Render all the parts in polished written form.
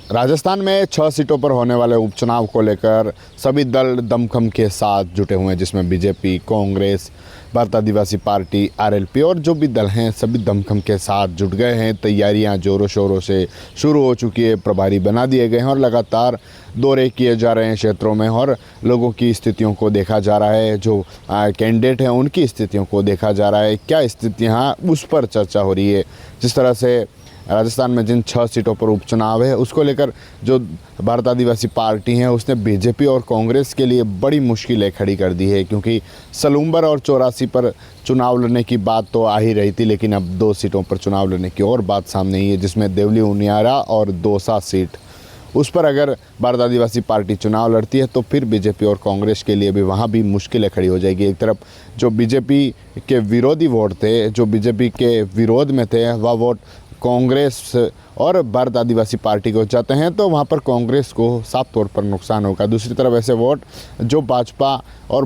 राजस्थान में 6 सीटों पर होने वाले उपचुनाव को लेकर सभी दल दमखम के साथ जुटे हुए हैं, जिसमें बीजेपी, कांग्रेस, भारत आदिवासी पार्टी, आरएलपी और जो भी दल हैं सभी दमखम के साथ जुट गए हैं। तैयारियां जोरों शोरों से शुरू हो चुकी है, प्रभारी बना दिए गए हैं और लगातार दौरे किए जा रहे हैं क्षेत्रों में और लोगों की स्थितियों को देखा जा रहा है। जो कैंडिडेट हैं उनकी स्थितियों को देखा जा रहा है, क्या स्थितियाँ उस पर चर्चा हो रही है। जिस तरह से राजस्थान में जिन 6 सीटों पर उपचुनाव है उसको लेकर जो भारत आदिवासी पार्टी है उसने बीजेपी और कांग्रेस के लिए बड़ी मुश्किलें खड़ी कर दी है, क्योंकि सलूम्बर और 84 पर चुनाव लड़ने की बात तो आ ही रही थी, लेकिन अब 2 सीटों पर चुनाव लड़ने की और बात सामने आई है, जिसमें देवली उनियारा और दौसा सीट। उस पर अगर भारत आदिवासी पार्टी चुनाव लड़ती है तो फिर बीजेपी और कांग्रेस के लिए भी वहाँ भी मुश्किलें खड़ी हो जाएगी। एक तरफ जो बीजेपी के विरोधी वोट थे, जो बीजेपी के विरोध में थे, वह वोट कांग्रेस और भारत आदिवासी पार्टी को जाते हैं, तो वहाँ पर कांग्रेस को साफ तौर पर नुकसान होगा। दूसरी तरफ ऐसे वोट जो भाजपा और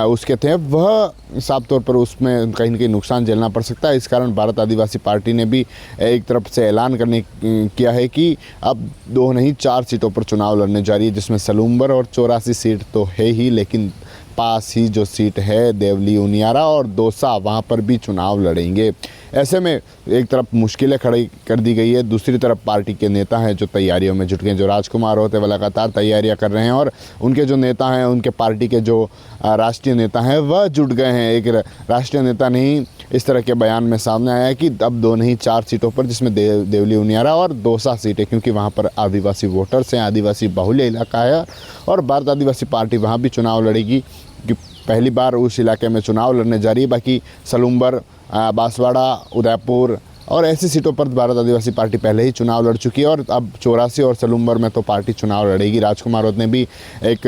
उसके थे वह साफ तौर पर उसमें कहीं न कहीं नुकसान झेलना पड़ सकता है। इस कारण भारत आदिवासी पार्टी ने भी एक तरफ से ऐलान किया है कि अब 2 नहीं 4 सीटों पर चुनाव लड़ने जा रही है, जिसमें सलूम्बर और 84 सीट तो है ही, लेकिन पास ही जो सीट है देवली उनियारा और दौसा, वहाँ पर भी चुनाव लड़ेंगे। ऐसे में एक तरफ मुश्किलें खड़ी कर दी गई है, दूसरी तरफ पार्टी के नेता हैं जो तैयारियों में जुट गए हैं। जो राजकुमार होते वह लगातार तैयारियां कर रहे हैं और उनके जो नेता हैं, उनके पार्टी के जो राष्ट्रीय नेता हैं वह जुट गए हैं। एक राष्ट्रीय नेता ने ही इस तरह के बयान में सामने आया कि अब 2 नहीं 4 सीटों पर, जिसमें देवली उनियारा और दौसा सीट है, क्योंकि वहाँ पर आदिवासी वोटर्स हैं, आदिवासी बाहुल्य इलाका है और भारत आदिवासी पार्टी वहाँ भी चुनाव लड़ेगी कि पहली बार उस इलाके में चुनाव लड़ने जा रही है। बाकी सलूम्बर, बांसवाड़ा, उदयपुर और ऐसी सीटों पर भारत आदिवासी पार्टी पहले ही चुनाव लड़ चुकी है और अब 84 और सलूम्बर में तो पार्टी चुनाव लड़ेगी। राजकुमार ने भी एक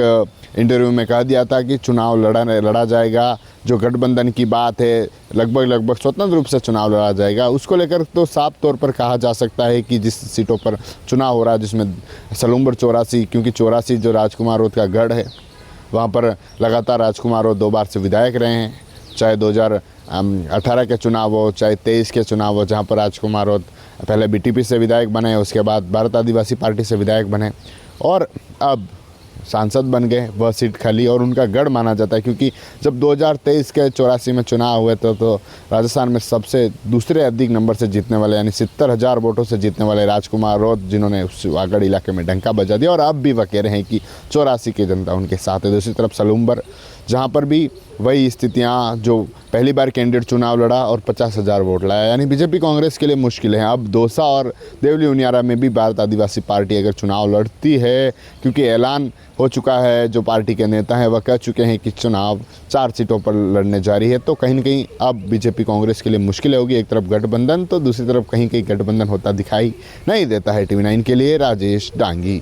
इंटरव्यू में कह दिया था कि चुनाव लड़ा जाएगा। जो गठबंधन की बात है, लगभग स्वतंत्र रूप से चुनाव लड़ा जाएगा। उसको लेकर तो साफ तौर पर कहा जा सकता है कि जिस सीटों पर चुनाव हो रहा है, जिसमें सलूम्बर 84, क्योंकि 84 जो राजकुमार का गढ़ है, वहाँ पर लगातार राजकुमार 2 बार से विधायक रहे हैं, चाहे 2018 के चुनाव हो, चाहे 23 के चुनाव हो, जहाँ पर राजकुमार पहले बीटीपी से विधायक बने, उसके बाद भारत आदिवासी पार्टी से विधायक बने और अब सांसद बन गए। वह सीट खाली और उनका गढ़ माना जाता है, क्योंकि जब 2023 के 84 में चुनाव हुए तो राजस्थान में सबसे दूसरे अधिक नंबर से जीतने वाले, यानी 70,000 वोटों से जीतने वाले राजकुमार रौत, जिन्होंने उस वागड़ इलाके में डंका बजा दिया और अब भी वह कह रहे हैं कि 84 की जनता उनके साथ है। दूसरी तरफ सलूम्बर, जहाँ पर भी वही स्थितियाँ, जो पहली बार कैंडिडेट चुनाव लड़ा और 50,000 वोट लाया, यानी बीजेपी कांग्रेस के लिए मुश्किल है। अब दौसा और देवली उनियारा में भी भारत आदिवासी पार्टी अगर चुनाव लड़ती है, क्योंकि ऐलान हो चुका है, जो पार्टी के नेता हैं वह कह चुके हैं कि चुनाव 4 सीटों पर लड़ने जा रही है, तो कहीं न कहीं अब बीजेपी कांग्रेस के लिए मुश्किल होगी। एक तरफ गठबंधन तो दूसरी तरफ कहीं गठबंधन होता दिखाई नहीं देता है। TV9 के लिए राजेश डांगी।